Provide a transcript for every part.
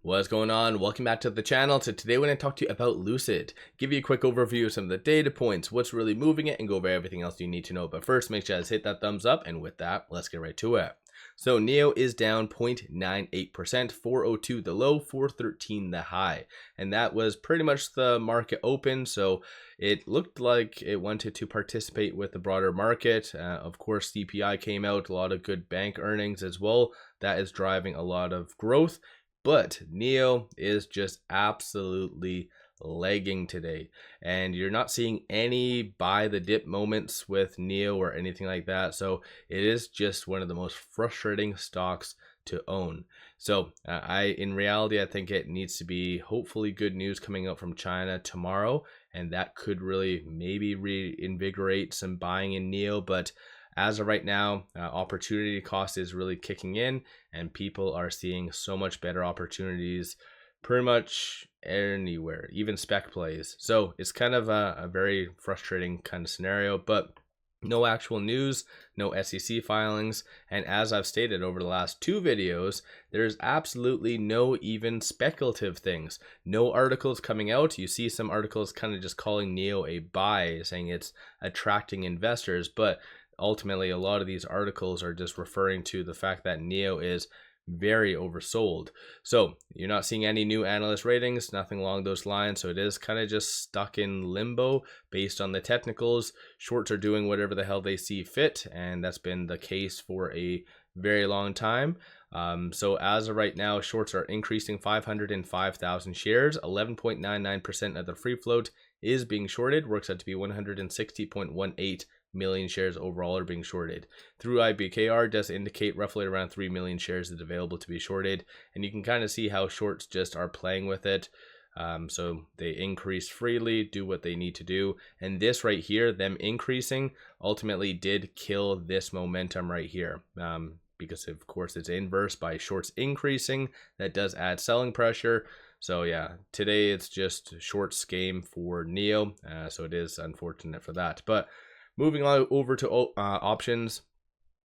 What's going on? Welcome back to the channel. So today we're going to talk to you about Lucid, give you a quick overview of some of the data points, what's really moving it, and go over everything else you need to know. But first, make sure to hit that thumbs up, and with that, let's get right to it. So NIO is down 0.98%, 402 the low, 413 the high, and that was pretty much the market open. So it looked like it wanted to participate with the broader market. Of course, CPI came out, a lot of good bank earnings as well. That is driving a lot of growth. But NIO is just absolutely lagging today, and you're not seeing any buy the dip moments with NIO or anything like that. So it is just one of the most frustrating stocks to own. So in reality, I think it needs to be hopefully good news coming out from China tomorrow, and that could really maybe reinvigorate some buying in NIO. But as of right now, opportunity cost is really kicking in, and people are seeing so much better opportunities pretty much anywhere, even spec plays. So it's kind of a very frustrating kind of scenario, but no actual news, no SEC filings, and as I've stated over the last two videos, there's absolutely no even speculative things. No articles coming out. You see some articles kind of just calling NIO a buy, saying it's attracting investors, but ultimately a lot of these articles are just referring to the fact that NIO is very oversold. So you're not seeing any new analyst ratings, nothing along those lines. So it is kind of just stuck in limbo based on the technicals. Shorts are doing whatever the hell they see fit, and that's been the case for a very long time. So as of right now, shorts are increasing 505,000 shares. 11.99% of the free float is being shorted. Works out to be 160.18 million shares overall are being shorted. Through IBKR does indicate roughly around 3 million shares is available to be shorted, and you can kind of see how shorts just are playing with it. So they increase freely, do what they need to do, and this right here, them increasing, ultimately did kill this momentum right here. Because of course it's inverse by shorts increasing, that does add selling pressure. So yeah, today it's just shorts game for NIO, so it is unfortunate for that. But moving on over to options,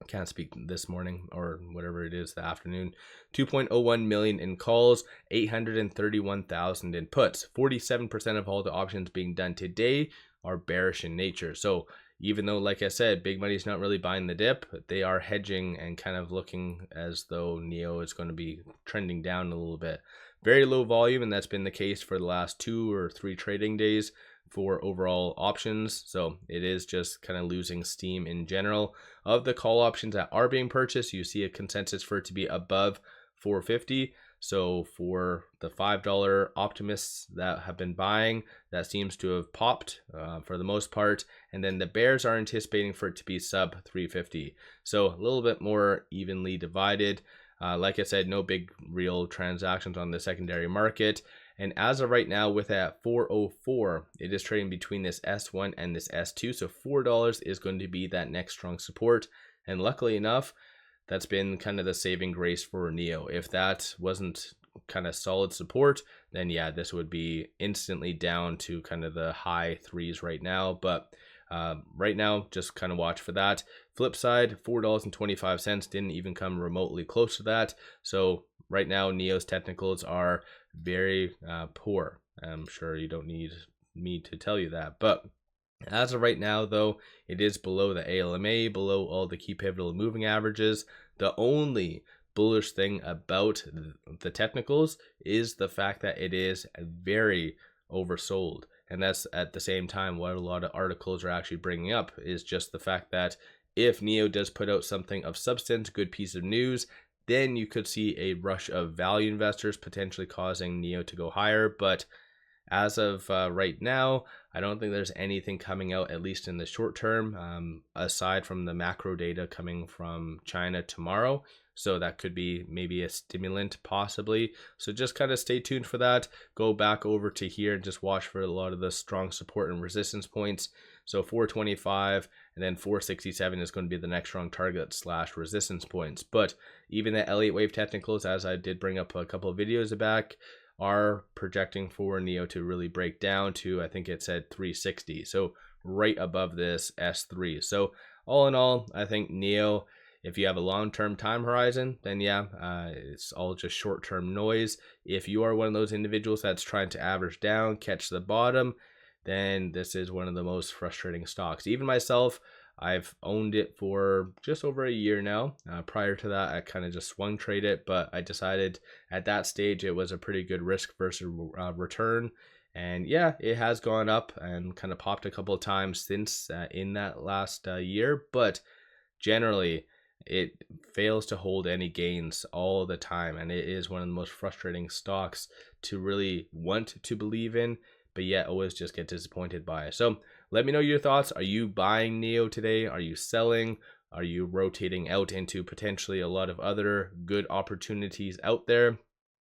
I can't speak this morning or whatever it is, the afternoon. 2.01 million in calls, 831,000 in puts. 47% of all the options being done today are bearish in nature. So even though, like I said, big money's not really buying the dip, they are hedging and kind of looking as though NIO is going to be trending down a little bit. Very low volume, and that's been the case for the last 2 or 3 trading days for overall options. So it is just kind of losing steam in general. Of the call options that are being purchased, you see a consensus for it to be above 450. So for the $5 optimists that have been buying, that seems to have popped for the most part. And then the bears are anticipating for it to be sub 350. So a little bit more evenly divided. Like I said, no big real transactions on the secondary market. And as of right now, with at 404, it is trading between this S1 and this S2. So $4 is going to be that next strong support. And luckily enough, that's been kind of the saving grace for NIO. If that wasn't kind of solid support, then yeah, this would be instantly down to kind of the high threes right now. But right now, just kind of watch for that. Flip side, $4.25 didn't even come remotely close to that. So right now, NIO's technicals are very poor. I'm sure you don't need me to tell you that, but as of right now, though, it is below the ALMA, below all the key pivotal moving averages. The only bullish thing about the technicals is the fact that it is very oversold. And that's at the same time what a lot of articles are actually bringing up, is just the fact that if NIO does put out something of substance, good piece of news, then you could see a rush of value investors potentially causing NIO to go higher. But as of right now, I don't think there's anything coming out, at least in the short term, aside from the macro data coming from China tomorrow. So that could be maybe a stimulant possibly. So just kind of stay tuned for that. Go back over to here and just watch for a lot of the strong support and resistance points. So 425 and then 467 is going to be the next strong target / resistance points. But even the Elliott wave technicals, as I did bring up a couple of videos back, are projecting for NIO to really break down to, I think it said 360. So right above this S3. So all in all, I think NIO If you have a long-term time horizon, then yeah, it's all just short-term noise. If you are one of those individuals that's trying to average down, catch the bottom, then this is one of the most frustrating stocks. Even myself, I've owned it for just over a year now. Prior to that, I kind of just swung trade it, but I decided at that stage it was a pretty good risk versus return. And yeah, it has gone up and kind of popped a couple of times since in that last year, but generally it fails to hold any gains all the time, and it is one of the most frustrating stocks to really want to believe in, but yet always just get disappointed by. So let me know your thoughts. Are you buying NIO today? Are you selling? Are you rotating out into potentially a lot of other good opportunities out there?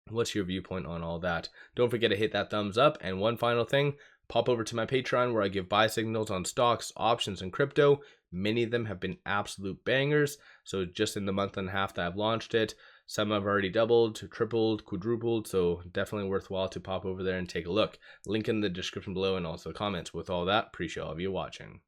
What's your viewpoint on all that? Don't forget to hit that thumbs up. And one final thing, pop over to my Patreon where I give buy signals on stocks, options, and crypto. Many of them have been absolute bangers. So just in the month and a half that I've launched it, some have already doubled, tripled, quadrupled. So definitely worthwhile to pop over there and take a look. Link in the description below and also comments. With all that, appreciate all of you watching.